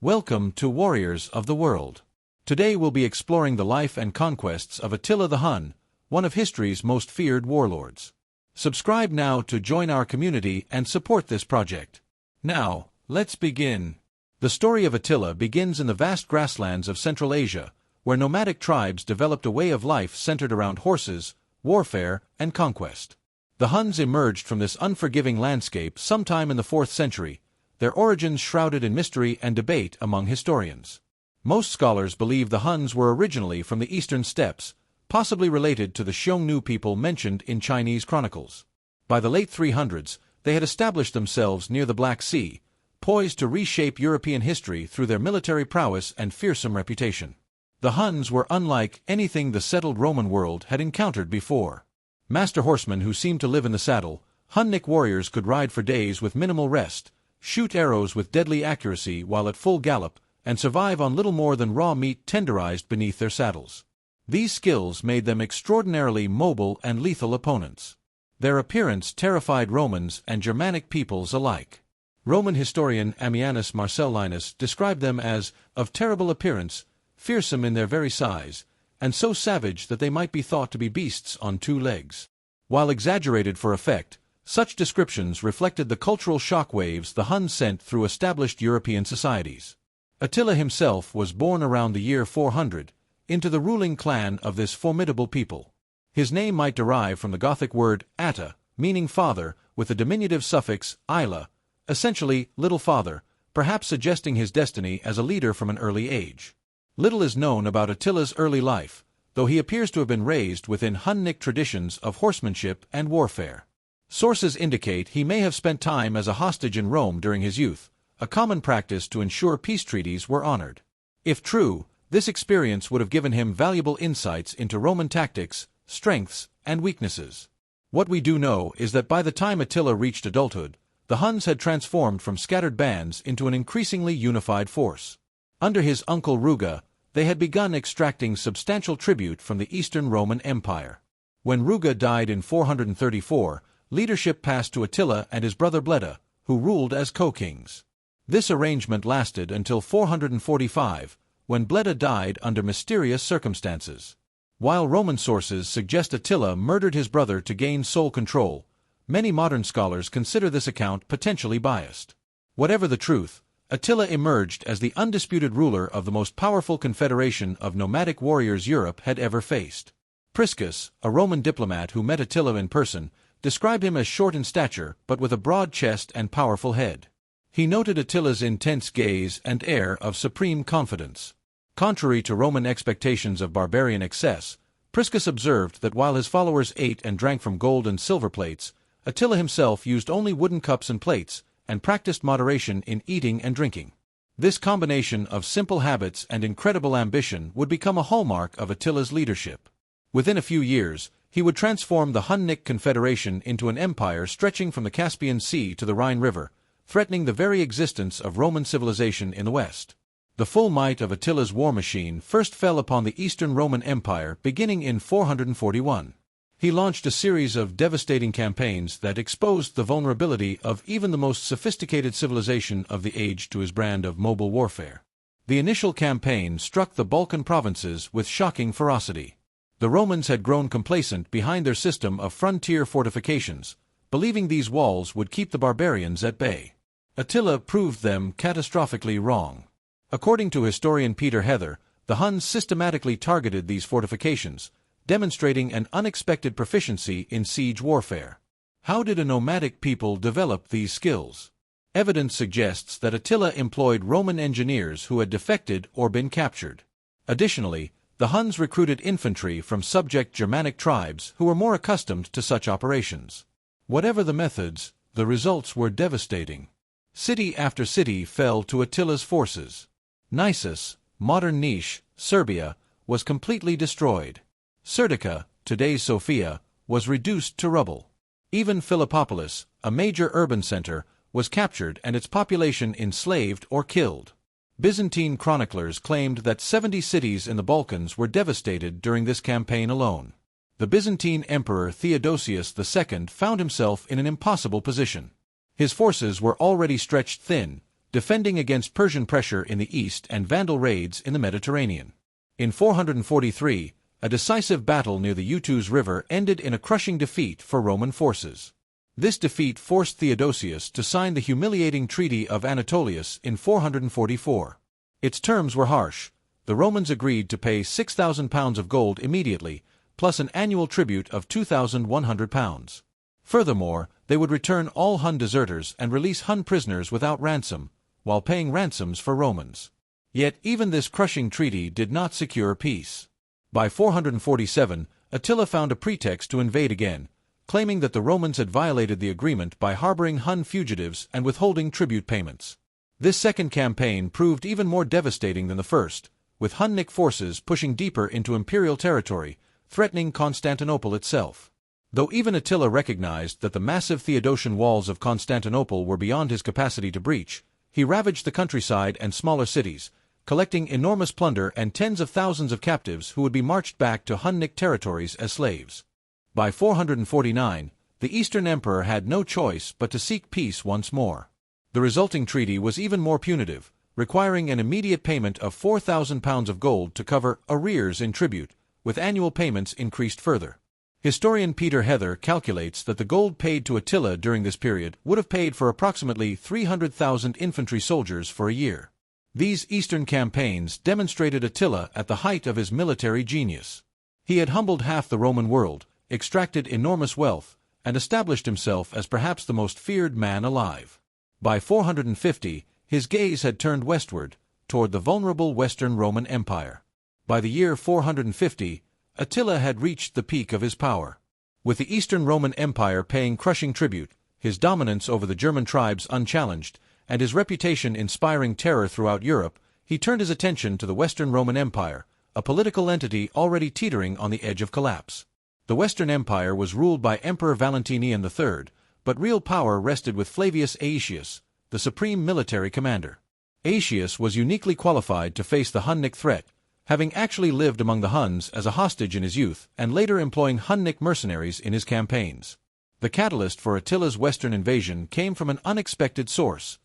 Welcome to Warriors of the World. Today we'll be exploring the life and conquests of Attila the Hun, one of history's most feared warlords. Subscribe now to join our community and support this project. Now, let's begin. The story of Attila begins in the vast grasslands of Central Asia, where nomadic tribes developed a way of life centered around horses, warfare, and conquest. The Huns emerged from this unforgiving landscape sometime in the 4th century, their origins shrouded in mystery and debate among historians. Most scholars believe the Huns were originally from the eastern steppes, possibly related to the Xiongnu people mentioned in Chinese chronicles. By the late 300s, they had established themselves near the Black Sea, poised to reshape European history through their military prowess and fearsome reputation. The Huns were unlike anything the settled Roman world had encountered before. Master horsemen who seemed to live in the saddle, Hunnic warriors could ride for days with minimal rest, shoot arrows with deadly accuracy while at full gallop, and survive on little more than raw meat tenderized beneath their saddles. These skills made them extraordinarily mobile and lethal opponents. Their appearance terrified Romans and Germanic peoples alike. Roman historian Ammianus Marcellinus described them as of terrible appearance, fearsome in their very size, and so savage that they might be thought to be beasts on 2 legs. While exaggerated for effect, such descriptions reflected the cultural shock waves the Huns sent through established European societies. Attila himself was born around the year 400, into the ruling clan of this formidable people. His name might derive from the Gothic word Atta, meaning father, with the diminutive suffix ila, essentially little father, perhaps suggesting his destiny as a leader from an early age. Little is known about Attila's early life, though he appears to have been raised within Hunnic traditions of horsemanship and warfare. Sources indicate he may have spent time as a hostage in Rome during his youth, a common practice to ensure peace treaties were honored. If true, this experience would have given him valuable insights into Roman tactics, strengths, and weaknesses. What we do know is that by the time Attila reached adulthood, the Huns had transformed from scattered bands into an increasingly unified force. Under his uncle Ruga, they had begun extracting substantial tribute from the Eastern Roman Empire. When Ruga died in 434, leadership passed to Attila and his brother Bleda, who ruled as co-kings. This arrangement lasted until 445, when Bleda died under mysterious circumstances. While Roman sources suggest Attila murdered his brother to gain sole control, many modern scholars consider this account potentially biased. Whatever the truth, Attila emerged as the undisputed ruler of the most powerful confederation of nomadic warriors Europe had ever faced. Priscus, a Roman diplomat who met Attila in person, described him as short in stature but with a broad chest and powerful head. He noted Attila's intense gaze and air of supreme confidence. Contrary to Roman expectations of barbarian excess, Priscus observed that while his followers ate and drank from gold and silver plates, Attila himself used only wooden cups and plates, and practiced moderation in eating and drinking. This combination of simple habits and incredible ambition would become a hallmark of Attila's leadership. Within a few years, he would transform the Hunnic Confederation into an empire stretching from the Caspian Sea to the Rhine River, threatening the very existence of Roman civilization in the West. The full might of Attila's war machine first fell upon the Eastern Roman Empire beginning in 441. He launched a series of devastating campaigns that exposed the vulnerability of even the most sophisticated civilization of the age to his brand of mobile warfare. The initial campaign struck the Balkan provinces with shocking ferocity. The Romans had grown complacent behind their system of frontier fortifications, believing these walls would keep the barbarians at bay. Attila proved them catastrophically wrong. According to historian Peter Heather, the Huns systematically targeted these fortifications, demonstrating an unexpected proficiency in siege warfare. How did a nomadic people develop these skills? Evidence suggests that Attila employed Roman engineers who had defected or been captured. Additionally, the Huns recruited infantry from subject Germanic tribes who were more accustomed to such operations. Whatever the methods, the results were devastating. City after city fell to Attila's forces. Nisus, modern Niš, Serbia, was completely destroyed. Serdica, today's Sofia, was reduced to rubble. Even Philippopolis, a major urban center, was captured and its population enslaved or killed. Byzantine chroniclers claimed that 70 cities in the Balkans were devastated during this campaign alone. The Byzantine Emperor Theodosius II found himself in an impossible position. His forces were already stretched thin, defending against Persian pressure in the east and Vandal raids in the Mediterranean. In 443, a decisive battle near the Eutus River ended in a crushing defeat for Roman forces. This defeat forced Theodosius to sign the humiliating Treaty of Anatolius in 444. Its terms were harsh. The Romans agreed to pay 6,000 pounds of gold immediately, plus an annual tribute of 2,100 pounds. Furthermore, they would return all Hun deserters and release Hun prisoners without ransom, while paying ransoms for Romans. Yet even this crushing treaty did not secure peace. By 447, Attila found a pretext to invade again, claiming that the Romans had violated the agreement by harboring Hun fugitives and withholding tribute payments. This second campaign proved even more devastating than the first, with Hunnic forces pushing deeper into imperial territory, threatening Constantinople itself. Though even Attila recognized that the massive Theodosian walls of Constantinople were beyond his capacity to breach, he ravaged the countryside and smaller cities, collecting enormous plunder and tens of thousands of captives who would be marched back to Hunnic territories as slaves. By 449, the Eastern Emperor had no choice but to seek peace once more. The resulting treaty was even more punitive, requiring an immediate payment of 4,000 pounds of gold to cover arrears in tribute, with annual payments increased further. Historian Peter Heather calculates that the gold paid to Attila during this period would have paid for approximately 300,000 infantry soldiers for a year. These eastern campaigns demonstrated Attila at the height of his military genius. He had humbled half the Roman world, extracted enormous wealth, and established himself as perhaps the most feared man alive. By 450, his gaze had turned westward, toward the vulnerable Western Roman Empire. By the year 450, Attila had reached the peak of his power. With the Eastern Roman Empire paying crushing tribute, his dominance over the German tribes unchallenged, and his reputation inspiring terror throughout Europe, he turned his attention to the Western Roman Empire, a political entity already teetering on the edge of collapse. The Western Empire was ruled by Emperor Valentinian III, but real power rested with Flavius Aetius, the supreme military commander. Aetius was uniquely qualified to face the Hunnic threat, having actually lived among the Huns as a hostage in his youth and later employing Hunnic mercenaries in his campaigns. The catalyst for Attila's western invasion came from an unexpected source: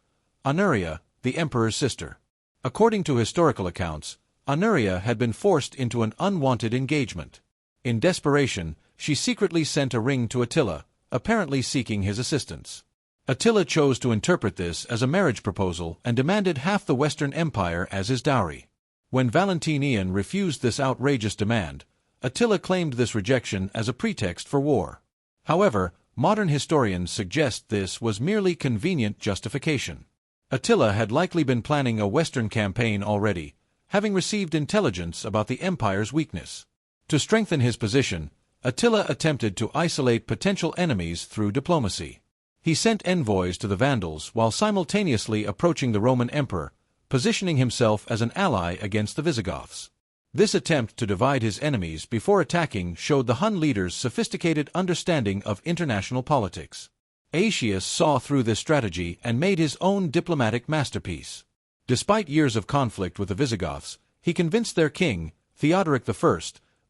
Honoria, the emperor's sister. According to historical accounts, Honoria had been forced into an unwanted engagement. In desperation, she secretly sent a ring to Attila, apparently seeking his assistance. Attila chose to interpret this as a marriage proposal and demanded half the Western Empire as his dowry. When Valentinian refused this outrageous demand, Attila claimed this rejection as a pretext for war. However, modern historians suggest this was merely convenient justification. Attila had likely been planning a Western campaign already, having received intelligence about the empire's weakness. To strengthen his position, Attila attempted to isolate potential enemies through diplomacy. He sent envoys to the Vandals while simultaneously approaching the Roman emperor, positioning himself as an ally against the Visigoths. This attempt to divide his enemies before attacking showed the Hun leaders' sophisticated understanding of international politics. Aetius saw through this strategy and made his own diplomatic masterpiece. Despite years of conflict with the Visigoths, he convinced their king, Theodoric I,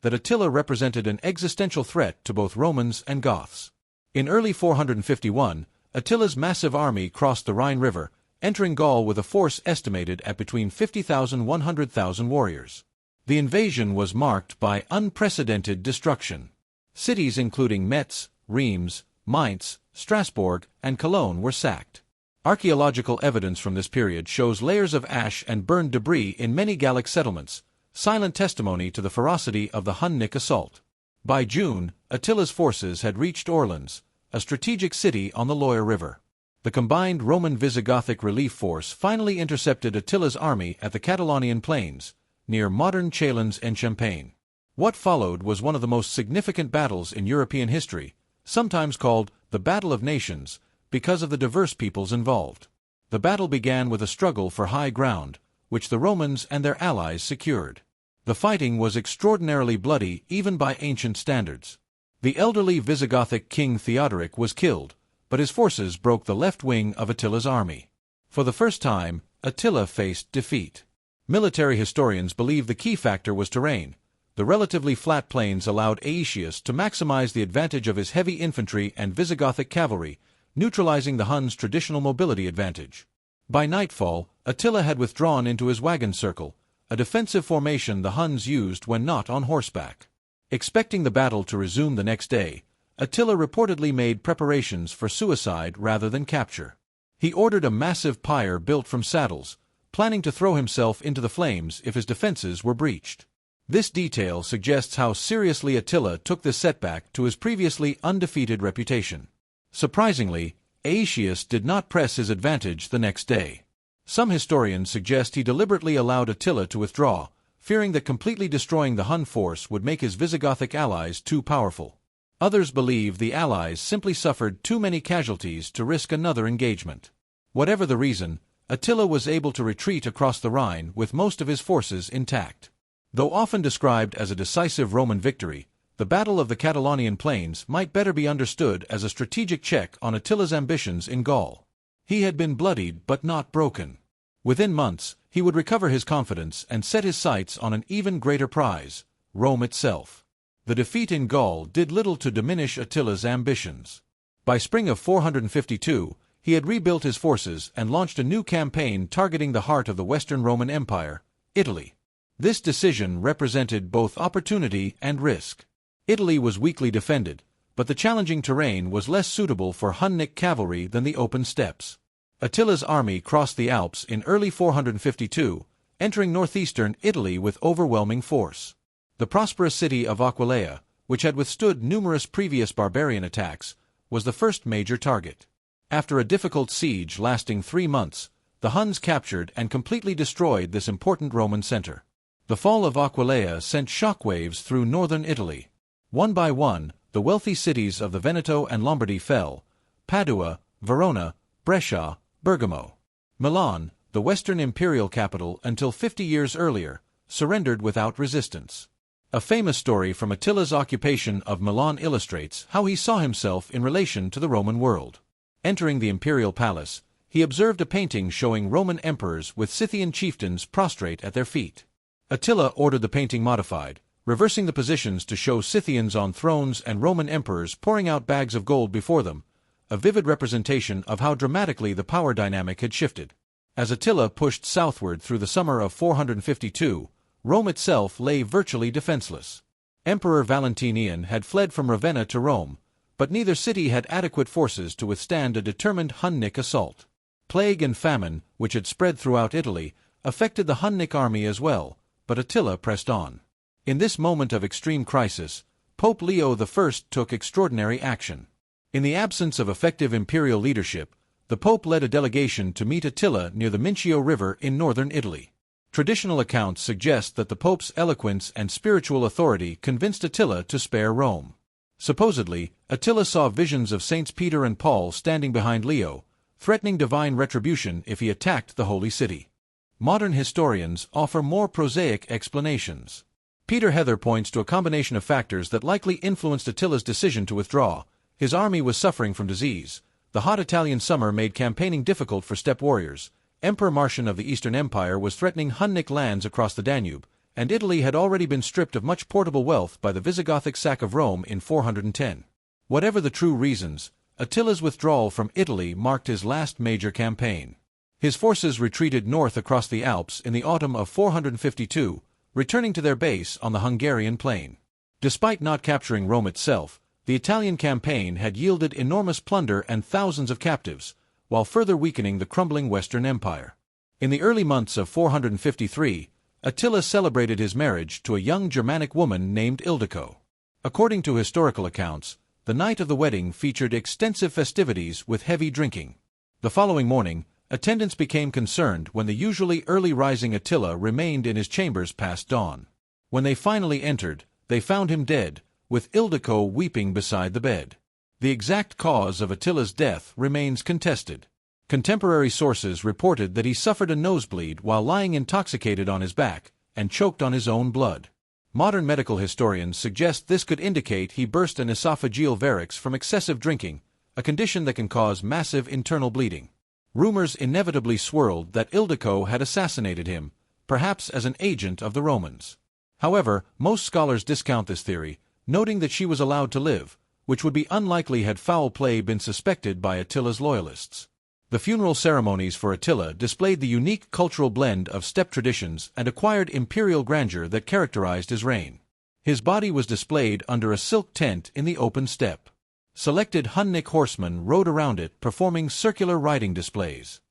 that Attila represented an existential threat to both Romans and Goths. In early 451, Attila's massive army crossed the Rhine River, entering Gaul with a force estimated at between 50,000 and 100,000 warriors. The invasion was marked by unprecedented destruction. Cities including Metz, Reims, Mainz, Strasbourg, and Cologne were sacked. Archaeological evidence from this period shows layers of ash and burned debris in many Gallic settlements, silent testimony to the ferocity of the Hunnic assault. By June, Attila's forces had reached Orleans, a strategic city on the Loire River. The combined Roman-Visigothic relief force finally intercepted Attila's army at the Catalaunian Plains, near modern Chalons and Champagne. What followed was one of the most significant battles in European history, sometimes called the Battle of Nations, because of the diverse peoples involved. The battle began with a struggle for high ground, which the Romans and their allies secured. The fighting was extraordinarily bloody even by ancient standards. The elderly Visigothic king Theodoric was killed, but his forces broke the left wing of Attila's army. For the first time, Attila faced defeat. Military historians believe the key factor was terrain. The relatively flat plains allowed Aetius to maximize the advantage of his heavy infantry and Visigothic cavalry, neutralizing the Huns' traditional mobility advantage. By nightfall, Attila had withdrawn into his wagon circle, a defensive formation the Huns used when not on horseback. Expecting the battle to resume the next day, Attila reportedly made preparations for suicide rather than capture. He ordered a massive pyre built from saddles, planning to throw himself into the flames if his defenses were breached. This detail suggests how seriously Attila took this setback to his previously undefeated reputation. Surprisingly, Aetius did not press his advantage the next day. Some historians suggest he deliberately allowed Attila to withdraw, fearing that completely destroying the Hun force would make his Visigothic allies too powerful. Others believe the allies simply suffered too many casualties to risk another engagement. Whatever the reason, Attila was able to retreat across the Rhine with most of his forces intact. Though often described as a decisive Roman victory, the Battle of the Catalaunian Plains might better be understood as a strategic check on Attila's ambitions in Gaul. He had been bloodied but not broken. Within months, he would recover his confidence and set his sights on an even greater prize, Rome itself. The defeat in Gaul did little to diminish Attila's ambitions. By spring of 452, he had rebuilt his forces and launched a new campaign targeting the heart of the Western Roman Empire, Italy. This decision represented both opportunity and risk. Italy was weakly defended, but the challenging terrain was less suitable for Hunnic cavalry than the open steppes. Attila's army crossed the Alps in early 452, entering northeastern Italy with overwhelming force. The prosperous city of Aquileia, which had withstood numerous previous barbarian attacks, was the first major target. After a difficult siege lasting 3 months, the Huns captured and completely destroyed this important Roman center. The fall of Aquileia sent shockwaves through northern Italy. One by one, the wealthy cities of the Veneto and Lombardy fell: Padua, Verona, Brescia, Bergamo. Milan, the western imperial capital until 50 years earlier, surrendered without resistance. A famous story from Attila's occupation of Milan illustrates how he saw himself in relation to the Roman world. Entering the imperial palace, he observed a painting showing Roman emperors with Scythian chieftains prostrate at their feet. Attila ordered the painting modified, reversing the positions to show Scythians on thrones and Roman emperors pouring out bags of gold before them, a vivid representation of how dramatically the power dynamic had shifted. As Attila pushed southward through the summer of 452, Rome itself lay virtually defenseless. Emperor Valentinian had fled from Ravenna to Rome, but neither city had adequate forces to withstand a determined Hunnic assault. Plague and famine, which had spread throughout Italy, affected the Hunnic army as well, but Attila pressed on. In this moment of extreme crisis, Pope Leo I took extraordinary action. In the absence of effective imperial leadership, the Pope led a delegation to meet Attila near the Mincio River in northern Italy. Traditional accounts suggest that the Pope's eloquence and spiritual authority convinced Attila to spare Rome. Supposedly, Attila saw visions of Saints Peter and Paul standing behind Leo, threatening divine retribution if he attacked the holy city. Modern historians offer more prosaic explanations. Peter Heather points to a combination of factors that likely influenced Attila's decision to withdraw. His army was suffering from disease. The hot Italian summer made campaigning difficult for steppe warriors. Emperor Marcian of the Eastern Empire was threatening Hunnic lands across the Danube, and Italy had already been stripped of much portable wealth by the Visigothic sack of Rome in 410. Whatever the true reasons, Attila's withdrawal from Italy marked his last major campaign. His forces retreated north across the Alps in the autumn of 452, returning to their base on the Hungarian plain. Despite not capturing Rome itself, the Italian campaign had yielded enormous plunder and thousands of captives, while further weakening the crumbling Western Empire. In the early months of 453, Attila celebrated his marriage to a young Germanic woman named Ildiko. According to historical accounts, the night of the wedding featured extensive festivities with heavy drinking. The following morning, attendants became concerned when the usually early-rising Attila remained in his chambers past dawn. When they finally entered, they found him dead, with Ildiko weeping beside the bed. The exact cause of Attila's death remains contested. Contemporary sources reported that he suffered a nosebleed while lying intoxicated on his back, and choked on his own blood. Modern medical historians suggest this could indicate he burst an esophageal varix from excessive drinking, a condition that can cause massive internal bleeding. Rumors inevitably swirled that Ildiko had assassinated him, perhaps as an agent of the Romans. However, most scholars discount this theory, noting that she was allowed to live, which would be unlikely had foul play been suspected by Attila's loyalists. The funeral ceremonies for Attila displayed the unique cultural blend of steppe traditions and acquired imperial grandeur that characterized his reign. His body was displayed under a silk tent in the open steppe. Selected Hunnic horsemen rode around it, performing circular riding displays.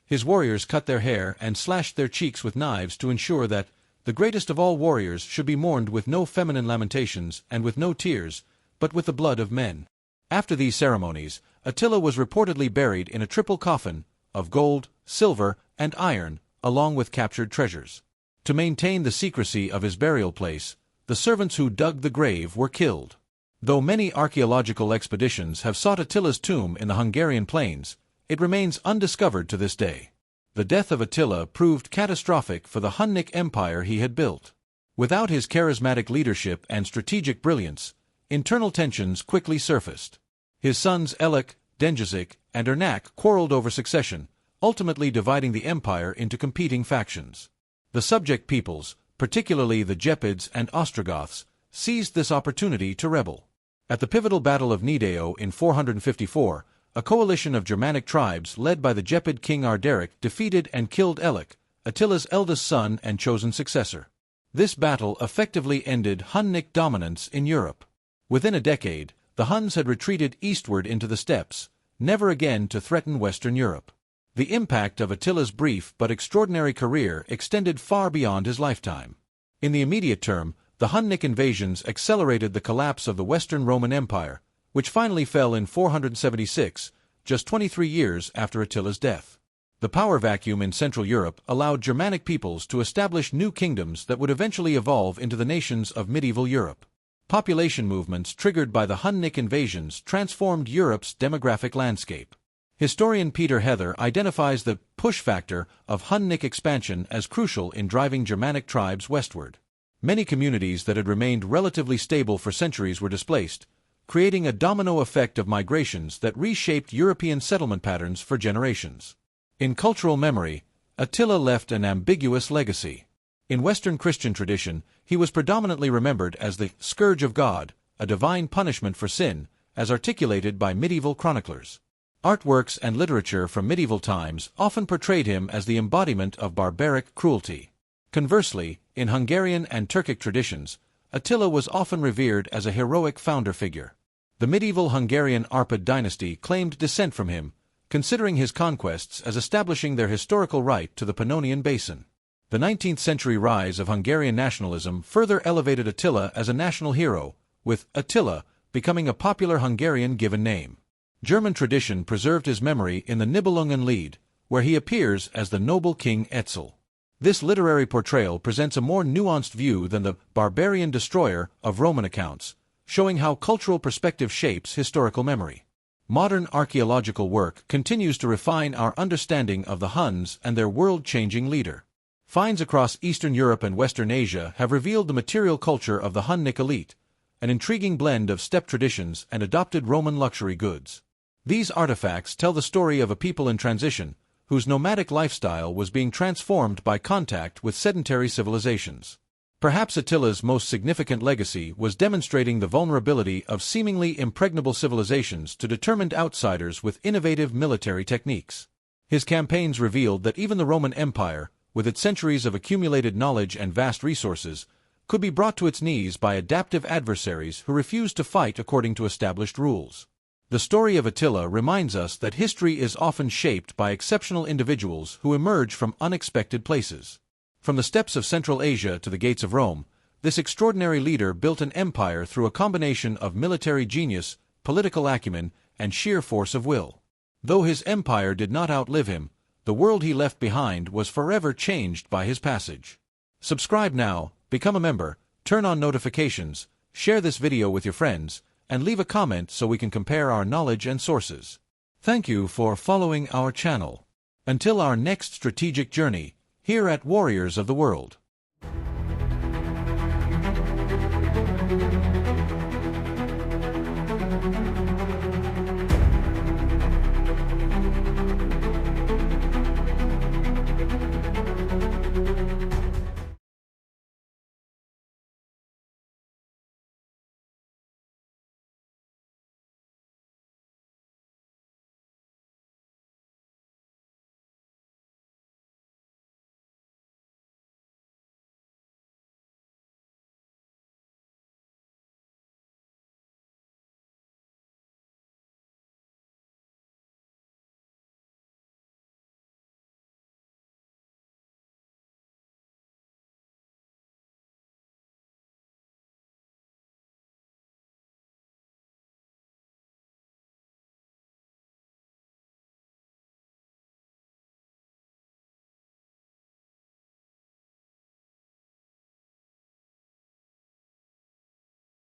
His warriors cut their hair and slashed their cheeks with knives to ensure that the greatest of all warriors should be mourned with no feminine lamentations and with no tears, but with the blood of men. After these ceremonies, Attila was reportedly buried in a triple coffin of gold, silver, and iron, along with captured treasures. To maintain the secrecy of his burial place, the servants who dug the grave were killed. Though many archaeological expeditions have sought Attila's tomb in the Hungarian plains, it remains undiscovered to this day. The death of Attila proved catastrophic for the Hunnic Empire he had built. Without his charismatic leadership and strategic brilliance, internal tensions quickly surfaced. His sons Elik, Dengizik, and Ernak quarreled over succession, ultimately dividing the empire into competing factions. The subject peoples, particularly the Gepids and Ostrogoths, seized this opportunity to rebel. At the pivotal Battle of Nidao in 454, a coalition of Germanic tribes led by the Gepid king Arderic defeated and killed Elik, Attila's eldest son and chosen successor. This battle effectively ended Hunnic dominance in Europe. Within a decade, the Huns had retreated eastward into the steppes, never again to threaten Western Europe. The impact of Attila's brief but extraordinary career extended far beyond his lifetime. In the immediate term, the Hunnic invasions accelerated the collapse of the Western Roman Empire, which finally fell in 476, just 23 years after Attila's death. The power vacuum in Central Europe allowed Germanic peoples to establish new kingdoms that would eventually evolve into the nations of medieval Europe. Population movements triggered by the Hunnic invasions transformed Europe's demographic landscape. Historian Peter Heather identifies the push factor of Hunnic expansion as crucial in driving Germanic tribes westward. Many communities that had remained relatively stable for centuries were displaced, creating a domino effect of migrations that reshaped European settlement patterns for generations. In cultural memory, Attila left an ambiguous legacy. In Western Christian tradition, he was predominantly remembered as the Scourge of God, a divine punishment for sin, as articulated by medieval chroniclers. Artworks and literature from medieval times often portrayed him as the embodiment of barbaric cruelty. Conversely, in Hungarian and Turkic traditions, Attila was often revered as a heroic founder figure. The medieval Hungarian Arpad dynasty claimed descent from him, considering his conquests as establishing their historical right to the Pannonian Basin. The 19th-century rise of Hungarian nationalism further elevated Attila as a national hero, with Attila becoming a popular Hungarian given name. German tradition preserved his memory in the Nibelungenlied, where he appears as the noble King Etzel. This literary portrayal presents a more nuanced view than the barbarian destroyer of Roman accounts, showing how cultural perspective shapes historical memory. Modern archaeological work continues to refine our understanding of the Huns and their world-changing leader. Finds across Eastern Europe and Western Asia have revealed the material culture of the Hunnic elite, an intriguing blend of steppe traditions and adopted Roman luxury goods. These artifacts tell the story of a people in transition, whose nomadic lifestyle was being transformed by contact with sedentary civilizations. Perhaps Attila's most significant legacy was demonstrating the vulnerability of seemingly impregnable civilizations to determined outsiders with innovative military techniques. His campaigns revealed that even the Roman Empire, with its centuries of accumulated knowledge and vast resources, could be brought to its knees by adaptive adversaries who refused to fight according to established rules. The story of Attila reminds us that history is often shaped by exceptional individuals who emerge from unexpected places. From the steppes of Central Asia to the gates of Rome, this extraordinary leader built an empire through a combination of military genius, political acumen, and sheer force of will. Though his empire did not outlive him, the world he left behind was forever changed by his passage. Subscribe now, become a member, turn on notifications, share this video with your friends, and leave a comment so we can compare our knowledge and sources. Thank you for following our channel. Until our next strategic journey, here at Warriors of the World.